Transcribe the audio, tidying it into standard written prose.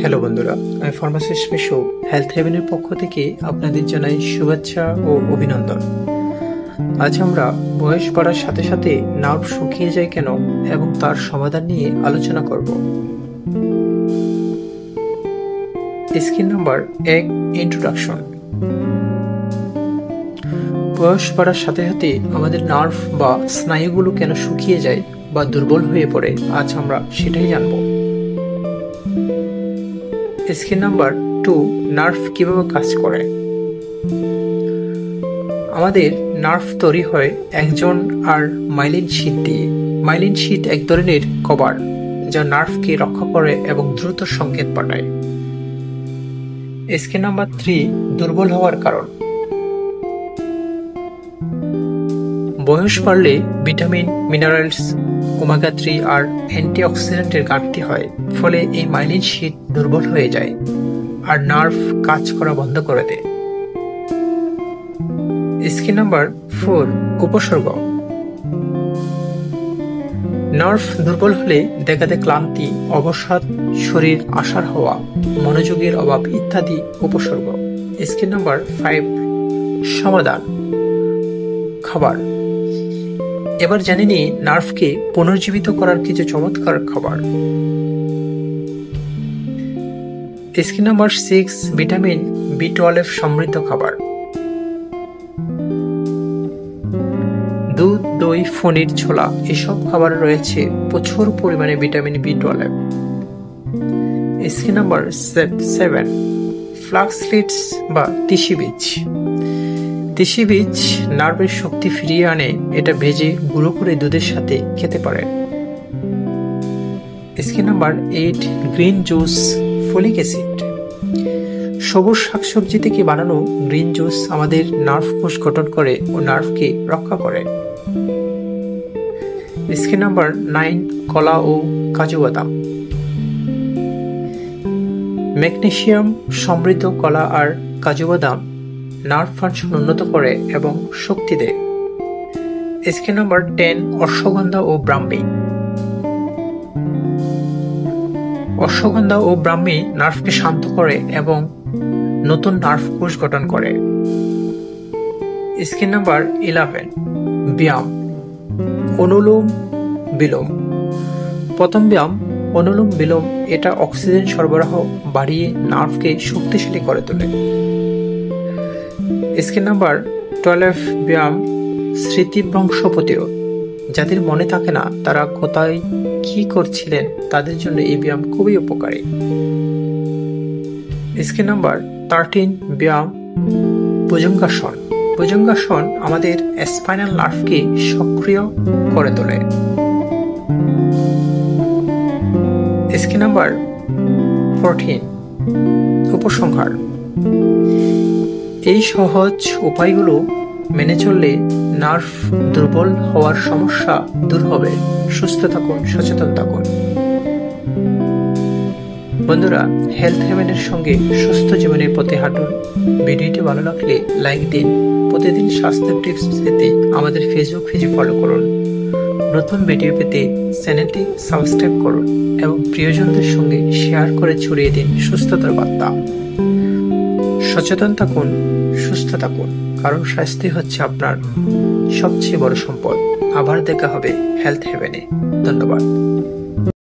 Hello বন্ধুরা, আমি pharmacist Mishu health হেভেনের পক্ষ থেকে আপনাদের জানাই শুভেচ্ছা ও অভিনন্দন। আজ আমরা বয়স বাড়ার সাথে সাথে নার্ভ শুকিয়ে যায় কেন এবং তার সমাধান নিয়ে আলোচনা করব। Skin number 1, introduction. বয়স বাড়ার সাথে সাথে আমাদের নার্ভ বা স্নায়ুগুলো কেন শুকিয়ে যায় বা দুর্বল হয়ে পড়ে, আজ আমরা সেটাই জানব। স্কিন নাম্বার 2, নার্ভ কিভাবে কাজ করে। আমাদের নার্ভ তৈরি হয় একজন আর মাইলিন শীট দিয়ে। মাইলিন শীট এক ধরনের কভার যা নার্ভকে রক্ষা করে এবং দ্রুত সংকেত পাঠায়। স্কিন নাম্বার 3, দুর্বল হওয়ার কারণ। বয়স বাড়লে ভিটামিন, মিনারেলস, ওমেগা 3 আর অ্যান্টিঅক্সিডেন্টের ঘাটতি হয়, ফলে এই মাইলিন শীট দুর্বল হয়ে যায় আর নার্ভ কাজ করা বন্ধ করে দেয়। স্কিন নাম্বার 4, উপসর্গ। নার্ভ দুর্বল হলে দেখা দেয় ক্লান্তি, অবসাদ, শরীর আশার হওয়া, মনোযোগের অভাব ইত্যাদি উপসর্গ। স্কিন নাম্বার 5, সমাধান, খাবার। এবার জেনে নিই নার্ভকে পুনর্জীবিত করার কিছু চমৎকার খাবার। স্কিন নাম্বার 6, ভিটামিন B12 সমৃদ্ধ খাবার। দুধ, দই, পনির, ছোলা এসব খাবারে রয়েছে প্রচুর পরিমাণে vitamin B12। Skin number 7, flax seeds বা তিসি বীজ। তিসি বীজ নার্ভের শক্তি ফিরিয়ে আনে, এটা ভেজে গুঁড়ো করে দুধের সাথে খেতে পারে। Skin number 8, green juice, folic acid. সবুজ শাকসবজি থেকে বানানো গ্রিন জুস আমাদের নার্ভ কোষ গঠন করে ও নার্ভকে রক্ষা করে। স্কিন নাম্বার 9, কলা ও কাজু বাদাম। ম্যাগনেসিয়াম সমৃদ্ধ কলা আর কাজু বাদাম নার্ভ ফাংশন উন্নত করে এবং শক্তি দেয়। স্কিন নাম্বার 10, অশ্বগন্ধা ও ব্রাহ্মী। অশ্বগন্ধা ও ব্রাহ্মী নার্ভকে শান্ত করে এবং নতুন নার্ভ কোষ গঠন করে। স্কিন নাম্বার 11, ব্যায়াম, অনুলোম বিলোম। প্রথম ব্যায়াম অনুলোম বিলোম, এটা অক্সিজেন সরবরাহ বাড়িয়ে নার্ভকে শক্তিশালী করে তোলে। স্কিন নাম্বার 12, ব্যায়াম, স্মৃতিভ্রংশ প্রতিরোধ। যাদের মনে থাকে না তারা কোথায় কি করছিলেন, তাদের জন্য এই ব্যায়াম খুবই উপকারী। স্কিন নাম্বার 13, ব্যায়াম, ভুজঙ্গাসন। ভুজঙ্গাসন আমাদের স্পাইনাল নার্ভকে সক্রিয় করে তোলে। স্কিন নাম্বার 14, উপসংহার। এই সহজ উপায়গুলো মেনে চললে নার্ভ দুর্বল হওয়ার সমস্যা দূর হবে। সুস্থ থাকুন, সচেতন থাকুন। বন্ধুরা, হেলথ হেভেনের সঙ্গে সুস্থ জীবনের পথে হাঁটুন। ভিডিওটি ভালো লাগলে লাইক দিন। প্রতিদিন স্বাস্থ্য টিপস পেতে আমাদের ফেসবুক পেজে ফলো করুন। নতুন ভিডিও পেতে চ্যানেলটি সাবস্ক্রাইব করুন এবং প্রিয়জনদের সঙ্গে শেয়ার করে ছড়িয়ে দিন সুস্থতার বার্তা। সচেতন থাকুন, সুস্থ থাকুন, কারণ স্বাস্থ্য হচ্ছে আপনার সবচেয়ে বড় সম্পদ। আবার দেখা হবে হেলথ হেভেনে। ধন্যবাদ।